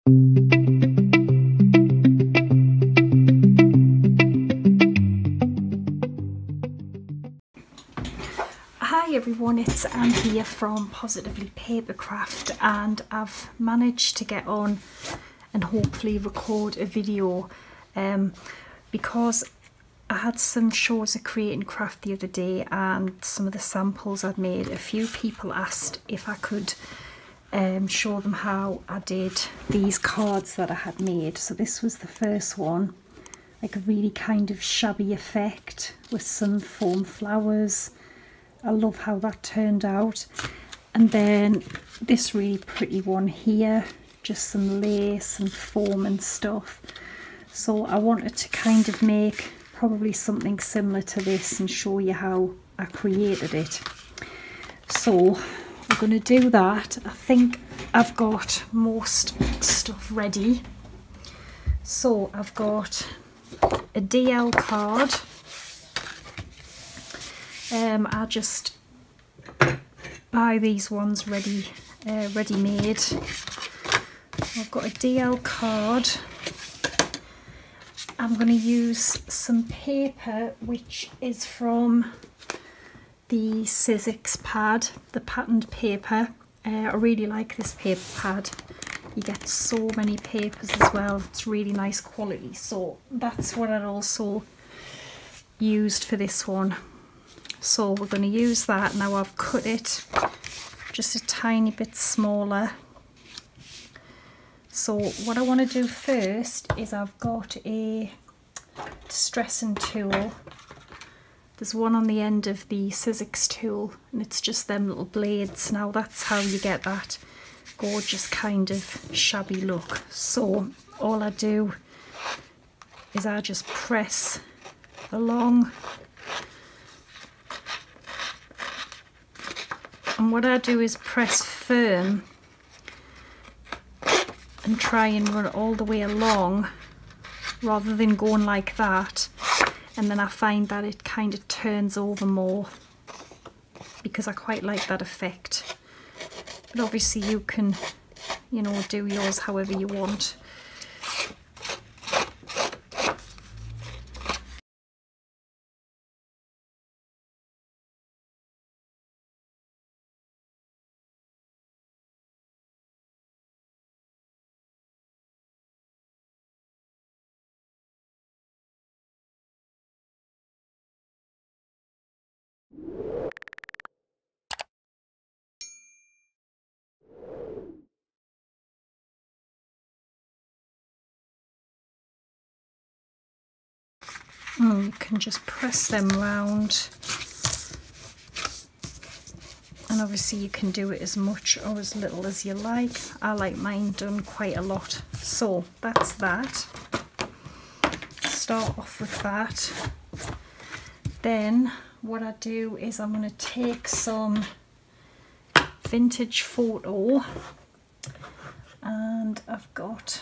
Hi everyone, it's Anne here from Positively Papercraft, and I've managed to get on and hopefully record a video because I had some shows of Create and Craft the other day, and some of the samples I'd made, a few people asked if I could show them how I did these cards that I had made. So this was the first one, like a really kind of shabby effect with some foam flowers. I love how that turned out. And then this really pretty one here, just some lace and foam and stuff. So I wanted to kind of make probably something similar to this and show you how I created it. So we're going to do that. I think I've got most stuff ready. So I've got a DL card. I just buy these ones ready made. I've got a DL card. I'm going to use some paper which is from the Sizzix pad, the patterned paper. I really like this paper pad. You get so many papers as well. It's really nice quality. So that's what I also used for this one. So we're going to use that. Now I've cut it just a tiny bit smaller. So what I want to do first is I've got a distressing tool. There's one on the end of the Sizzix tool, and it's just them little blades. Now that's how you get that gorgeous kind of shabby look. So all I do is I just press along. And what I do is press firm and try and run it all the way along rather than going like that, and then I find that it kind of turns over more because I quite like that effect. But obviously you can, you know, do yours however you want. And you can just press them round, and obviously you can do it as much or as little as you like. I like mine done quite a lot. So that's that. Start off with that. Then what I do is I'm going to take some vintage photo, and I've got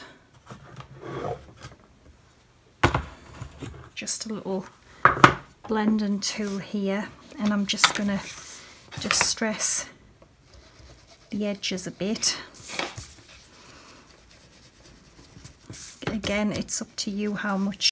just a little blending tool here, and I'm just going to distress the edges a bit. Again, it's up to you how much.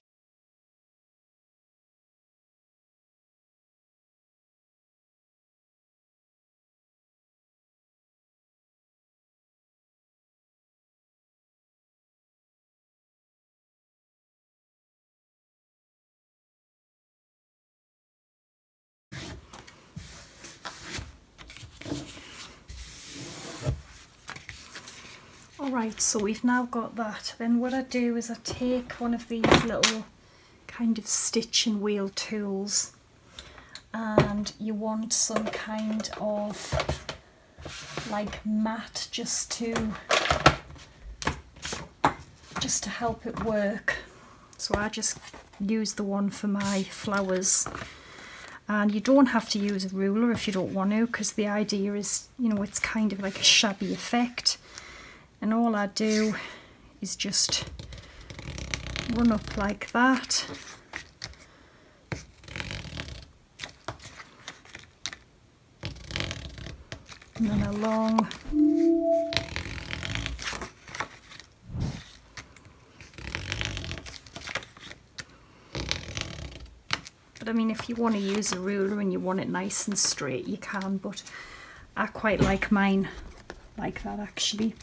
Alright, so we've now got that. Then what I do is I take one of these little kind of stitch and wheel tools, and you want some kind of like mat just to help it work. So I just use the one for my flowers, and you don't have to use a ruler if you don't want to, because the idea is, you know, it's kind of like a shabby effect. And all I do is just run up like that, and then along, I mean, if you want to use a ruler and you want it nice and straight, you can, but I quite like mine like that actually.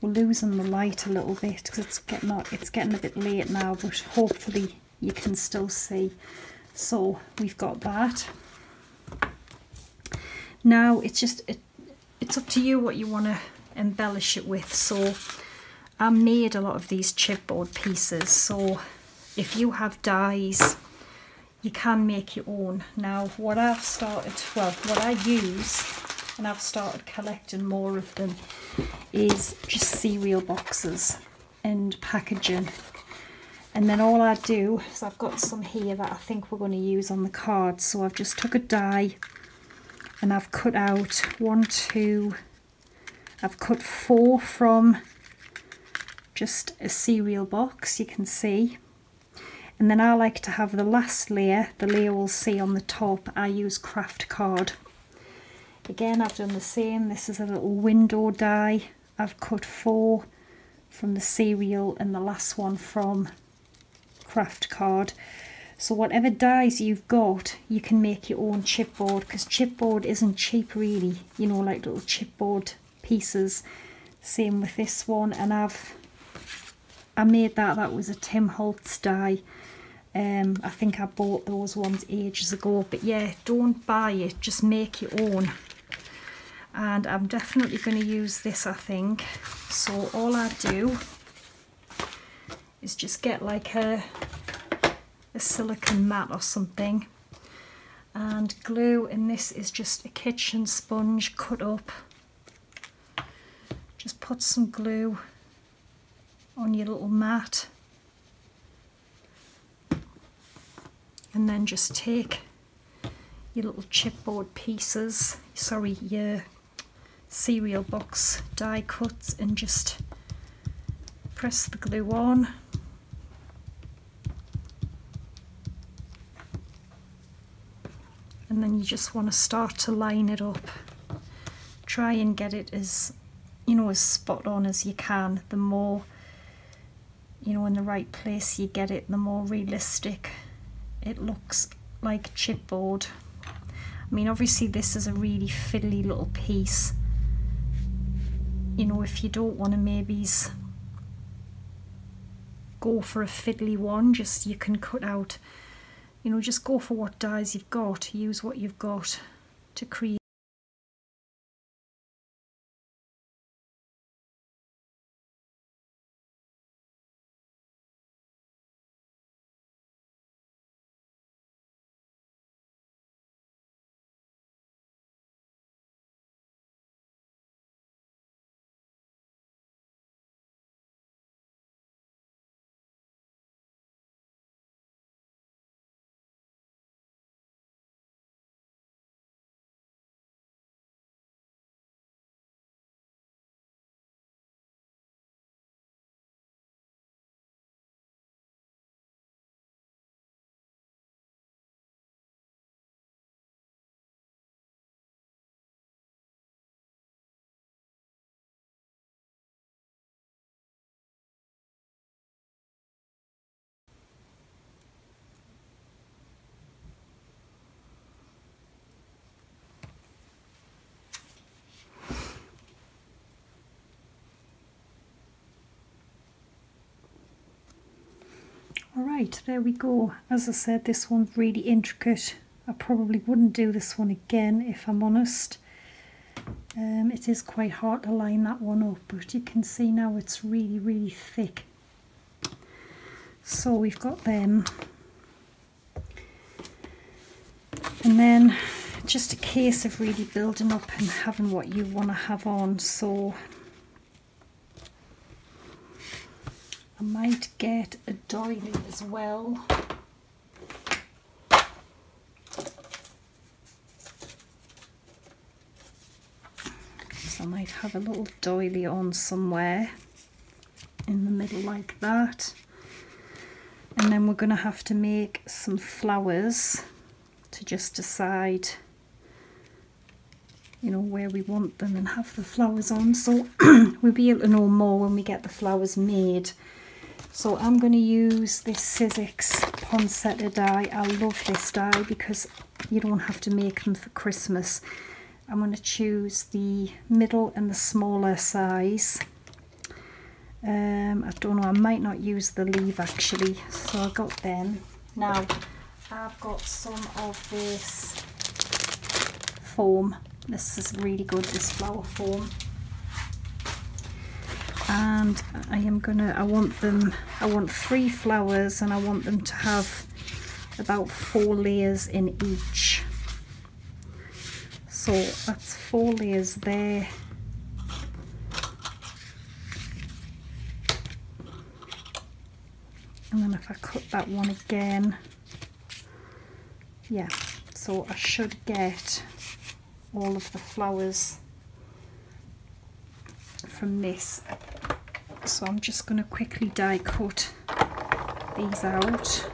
We're losing the light a little bit because it's getting a bit late now, but hopefully you can still see. So we've got that. Now it's just it's up to you what you want to embellish it with. So I made a lot of these chipboard pieces, so if you have dies you can make your own. Now what I use, and I've started collecting more of them, is just cereal boxes and packaging. And then all I do is, I've got some here that I think we're going to use on the cards, so I've just took a die and I've cut out I've cut 4 from just a cereal box, you can see. And then I like to have the last layer, the layer we'll see on the top, I use craft card. Again, I've done the same. This is a little window die. I've cut 4 from the cereal and the last one from craft card. So whatever dies you've got, you can make your own chipboard, because chipboard isn't cheap really, you know, like little chipboard pieces. Same with this one, and I made that was a Tim Holtz die. I think I bought those ones ages ago, but yeah, don't buy it, just make your own. And I'm definitely going to use this, I think. So all I do is just get like a silicone mat or something and glue, and this is just a kitchen sponge cut up. Just put some glue on your little mat, and then just take your little chipboard pieces, sorry, your cereal box die cuts, and just press the glue on. And then you just want to start to line it up. Try and get it as, you know, as spot on as you can. The more, you know, in the right place you get it, the more realistic it looks like chipboard. I mean, obviously this is a really fiddly little piece. You know, if you don't want to maybe go for a fiddly one, just you can cut out, you know, just go for what dies you've got, use what you've got to create. Alright, there we go. As I said, this one's really intricate. I probably wouldn't do this one again if I'm honest. It is quite hard to line that one up, but you can see now it's really thick. So we've got them. And then just a case of really building up and having what you want to have on. So I might get a doily as well. So I might have a little doily on somewhere in the middle like that. And then we're going to have to make some flowers to just decide, you know, where we want them and have the flowers on. So we'll be able to know more when we get the flowers made. So I'm going to use this Sizzix Poinsettia die. I love this die because you don't have to make them for Christmas. I'm going to choose the middle and the smaller size. I don't know, I might not use the leaf actually, so I got them. Now I've got some of this foam. This is really good, this flower foam. And I want 3 flowers, and I want them to have about 4 layers in each. So that's 4 layers there. And then if I cut that one again, yeah, so I should get all of the flowers from this. So I'm just going to quickly die cut these out.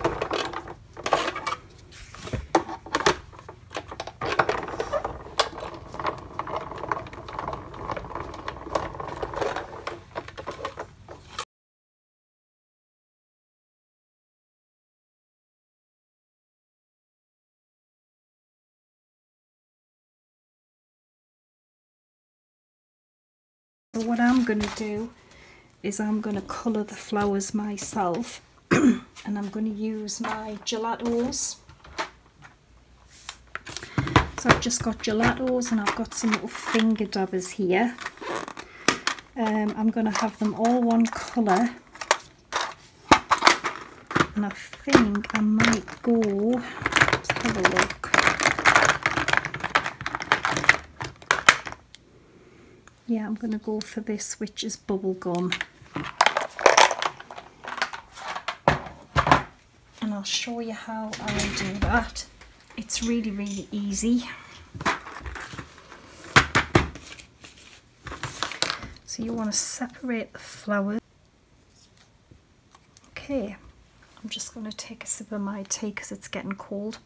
So what I'm going to do is I'm going to colour the flowers myself and I'm going to use my gelatos. So I've just got gelatos and I've got some little finger dabbers here. I'm going to have them all one colour, and I think I might go, let's have a look. Yeah, I'm going to go for this, which is bubblegum. And I'll show you how I do that. It's really, really easy. So you want to separate the flowers. Okay, I'm just going to take a sip of my tea because it's getting cold.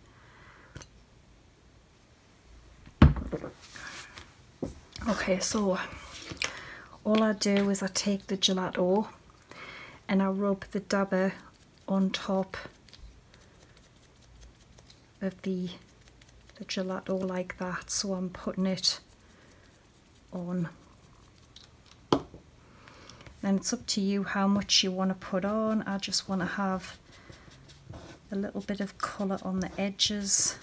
Okay, so all I do is I take the gelato and I rub the dabber on top of the gelato like that. So I'm putting it on. Then it's up to you how much you want to put on. I just want to have a little bit of colour on the edges.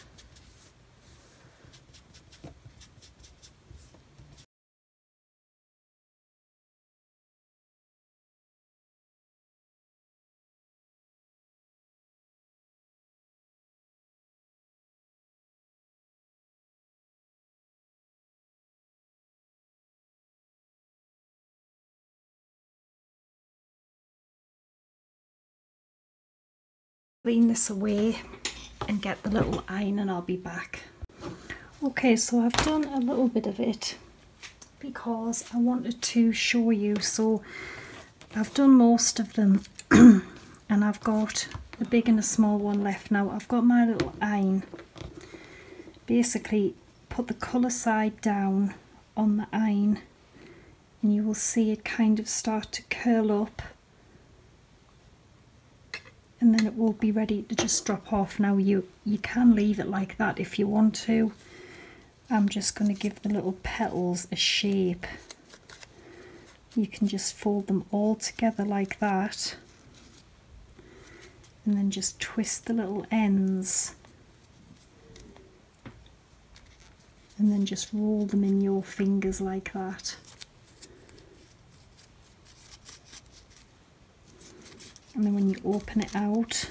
Clean this away and get the little iron and I'll be back. Okay, so I've done a little bit of it because I wanted to show you. So I've done most of them and I've got a big and a small one left. Now I've got my little iron. Basically put the colour side down on the iron and you will see it kind of start to curl up, and then it will be ready to just drop off. Now you can leave it like that if you want to. I'm just going to give the little petals a shape. You can just fold them all together like that and then just twist the little ends and then just roll them in your fingers like that. And then when you open it out,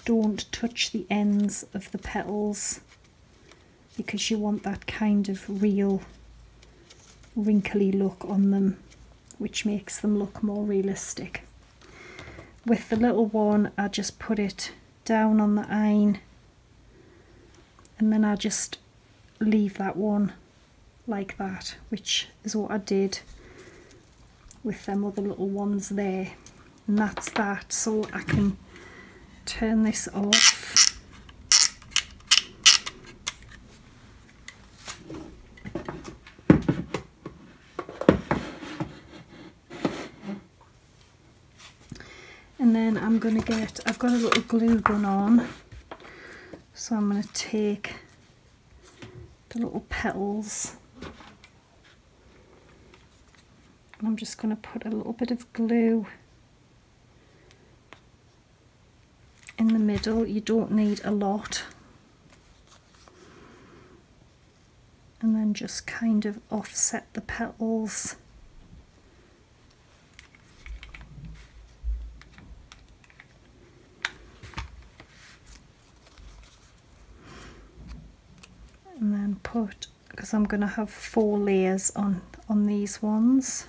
don't touch the ends of the petals because you want that kind of real wrinkly look on them, which makes them look more realistic. With the little one, I just put it down on the iron and then I just leave that one like that, which is what I did with them other little ones there. And that's that. So I can turn this off. then I'm going to get, I've got a little glue gun on, so I'm going to take the little petals and I'm just going to put a little bit of glue in the middle. You don't need a lot. And then just kind of offset the petals. And then put, because I'm going to have 4 layers on these ones.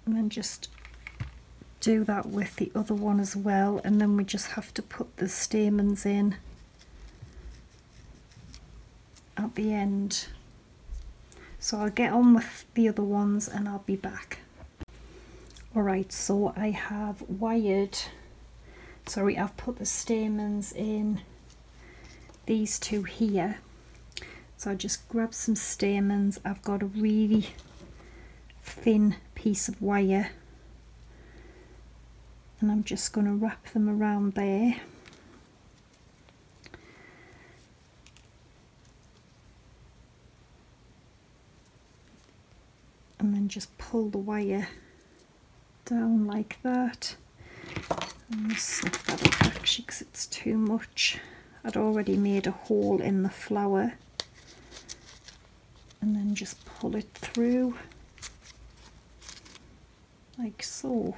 And then just do that with the other one as well, and then we just have to put the stamens in at the end. So I'll get on with the other ones and I'll be back. Alright, so I have I've put the stamens in these 2 here. So I just grab some stamens. I've got a really thin piece of wire and I'm just going to wrap them around there. And then just pull the wire down like that. And snip that up actually because it's too much. I'd already made a hole in the flower. And then just pull it through like so.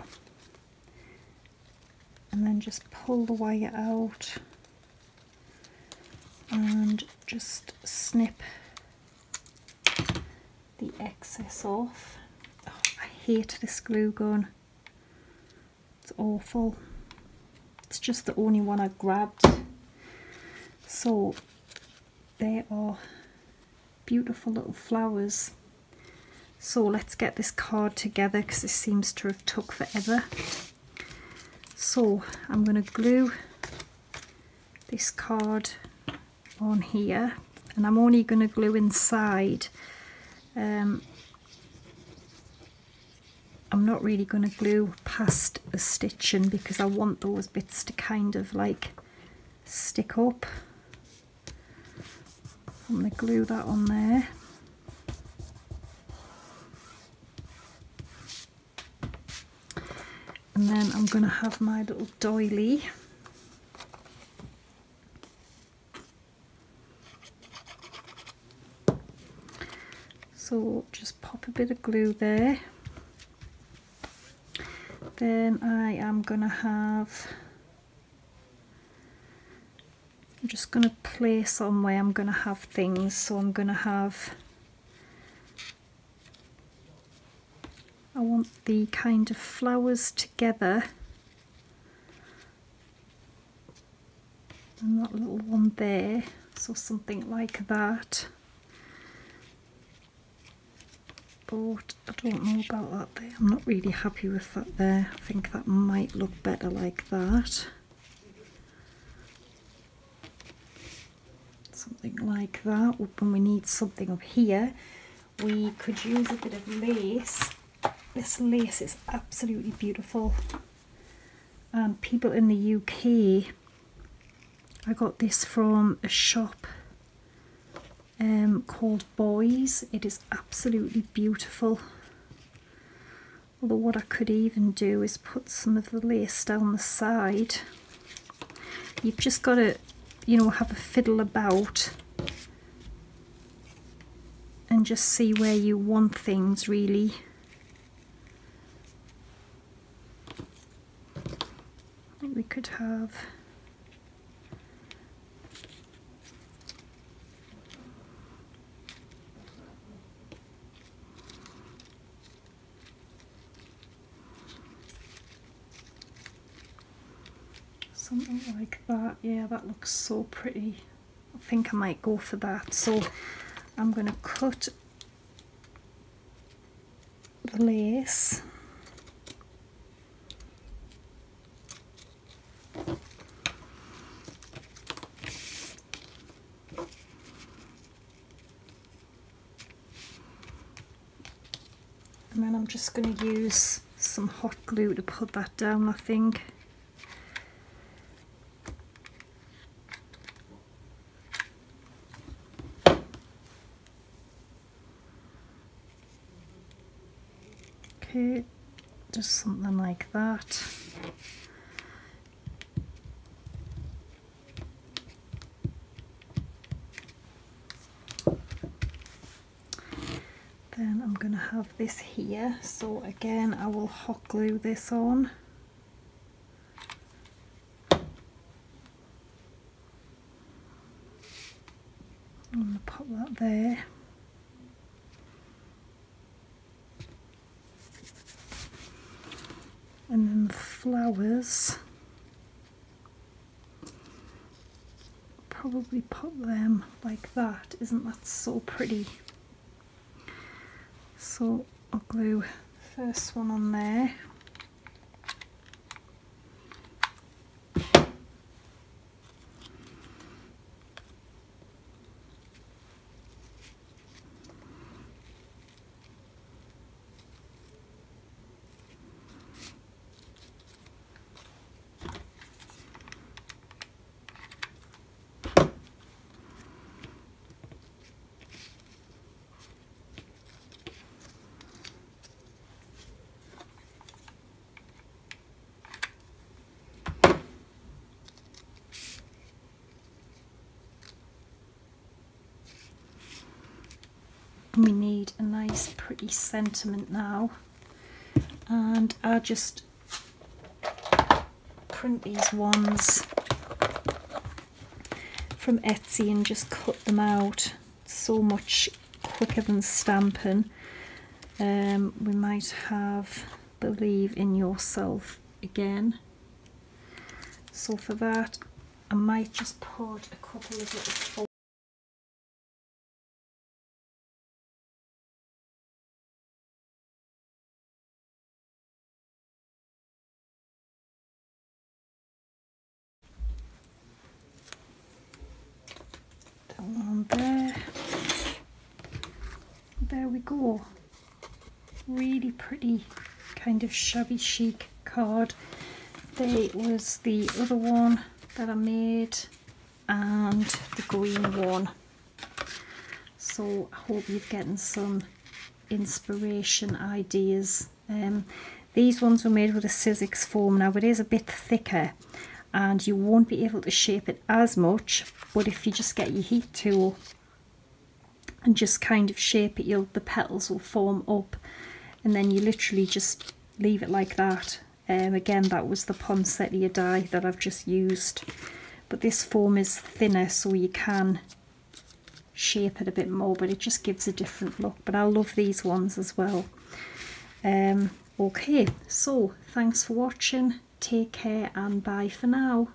And then just pull the wire out and just snip the excess off. Oh, I hate this glue gun. It's awful. It's just the only one I grabbed. So they are beautiful little flowers. So let's get this card together because this seems to have took forever. So I'm going to glue this card on here, and I'm only going to glue inside. I'm not really going to glue past the stitching because I want those bits to kind of like stick up. I'm going to glue that on there. And then I'm going to have my little doily. So just pop a bit of glue there. Then I am going to have, I'm just going to place on where I'm going to have things. So I'm going to have, I want the kind of flowers together, and that little one there, so something like that. But I don't know about that there. I'm not really happy with that there. I think that might look better like that. Something like that. When we need something up here, we could use a bit of lace. This lace is absolutely beautiful. People in the UK, I got this from a shop called Boys. It is absolutely beautiful. Although what I could even do is put some of the lace down the side. You've just got to, you know, have a fiddle about and just see where you want things really. I think we could have something like that. Yeah, that looks so pretty. I think I might go for that. So I'm going to cut the lace. And then I'm just going to use some hot glue to put that down, I think. Okay, just something like that. Then I'm going to have this here, so again I will hot glue this on. I'm going to pop that there. And then the flowers, probably pop them like that. Isn't that so pretty? So I'll glue the first one on there. We need a nice pretty sentiment now, and I'll just print these ones from Etsy and just cut them out. It's so much quicker than stamping. We might have Believe in Yourself again, so for that I might just put a couple of little on there. There we go. Really pretty kind of shabby chic card. There was the other one that I made and the green one. So I hope you're getting some inspiration ideas. These ones were made with a Sizzix foam. Now it is a bit thicker and you won't be able to shape it as much, but if you just get your heat tool and just kind of shape it, the petals will form up, and then you literally just leave it like that. Again, that was the poinsettia die that I've just used, but this foam is thinner so you can shape it a bit more, but it just gives a different look. But I love these ones as well. Okay, so thanks for watching, take care and bye for now.